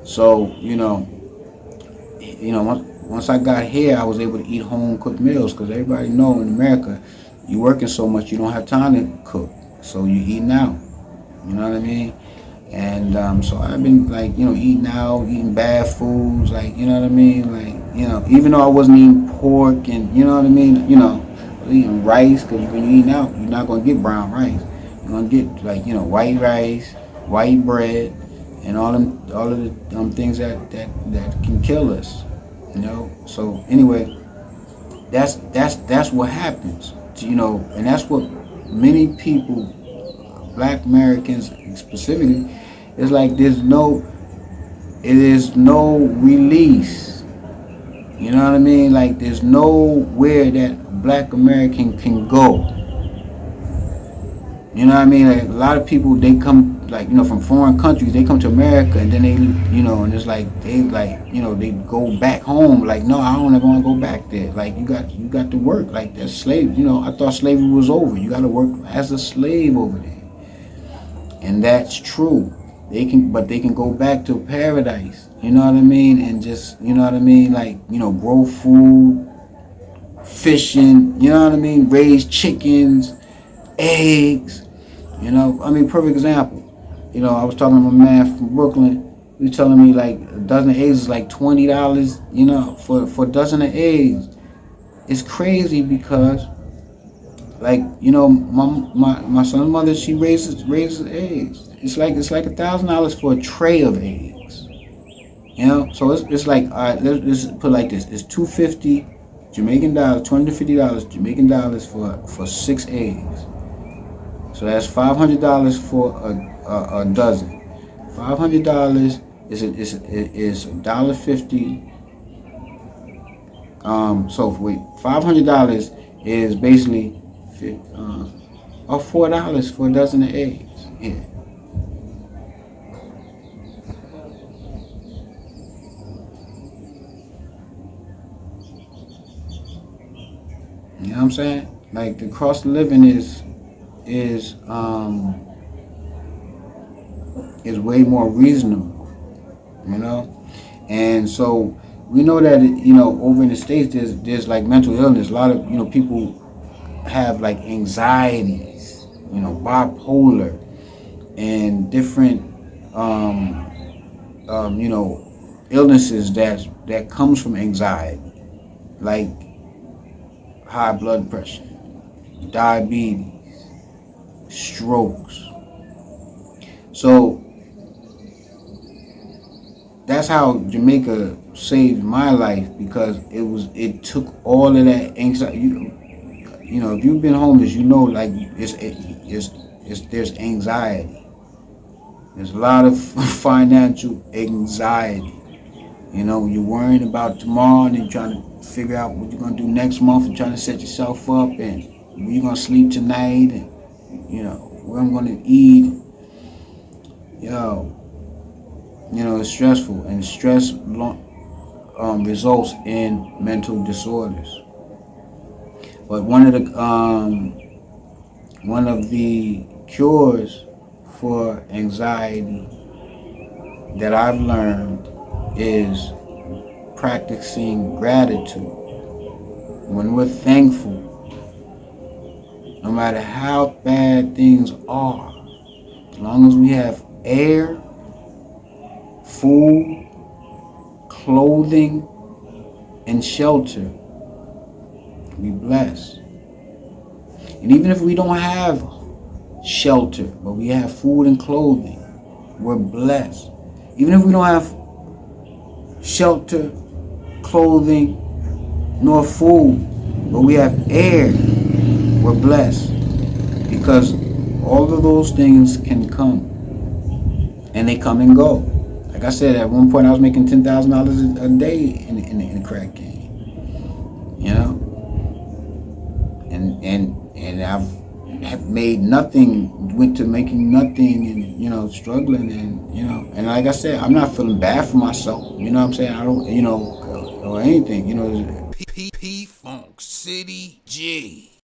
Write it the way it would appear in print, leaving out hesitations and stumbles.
So once I got here, I was able to eat home cooked meals because everybody know in America, you working so much you don't have time to cook, so you eating out. You know what I mean? And so I've been like eating out, eating bad foods, like what I mean, like even though I wasn't eating pork and what I mean, I was eating rice because when you eating out, you're not gonna get brown rice. You're gonna get like white rice, white bread, and all of the things that can kill us. So anyway, that's what happens. And that's what many people, Black Americans specifically, it's like it is no release. You know what I mean? Like there's nowhere that Black American can go. You know what I mean? Like a lot of people, they come like from foreign countries, they come to America and then they and it's like they go back home. Like no, I don't ever want to go back there. Like you got to work like that slave. I thought slavery was over. You got to work as a slave over there, and that's true. But they can go back to paradise. You know what I mean? And just like grow food, fishing. You know what I mean? Raise chickens, eggs. Perfect example. I was talking to my man from Brooklyn. He was telling me like a dozen of eggs is like $20. For a dozen of eggs. It's crazy because, like my son's mother, she raises eggs. It's like $1,000 for a tray of eggs. So it's like all right. Let's put it like this. It's $250 Jamaican dollars, $250 Jamaican dollars for 6 eggs. So that's $500 for a dozen. $500 is $1.50. So wait, $500 is basically or $4 for a dozen of eggs. Yeah. You know what I'm saying? Like the cost of living is way more reasonable, and so we know that over in the States there's like mental illness. A lot of people have like anxieties, bipolar, and different illnesses that comes from anxiety, like high blood pressure, diabetes, strokes. So that's how Jamaica saved my life, because it took all of that anxiety. If you've been homeless, like there's anxiety. There's a lot of financial anxiety. You're worrying about tomorrow and you're trying to figure out what you're gonna do next month and trying to set yourself up and where you're gonna sleep tonight and where I'm gonna eat. It's stressful, and stress results in mental disorders. But one of the cures for anxiety that I've learned is practicing gratitude. When we're thankful, no matter how bad things are, as long as we have air, food, clothing, and shelter, we blessed. And even if we don't have shelter, but we have food and clothing, we're blessed. Even if we don't have shelter, clothing, nor food, but we have air, we're blessed. Because all of those things can come, and they come and go. Like I said, at one point I was making $10,000 a day in the crack game. And I've made nothing, went to making nothing, and struggling, and like I said, I'm not feeling bad for myself. You know what I'm saying? I don't, or anything. P Funk City G.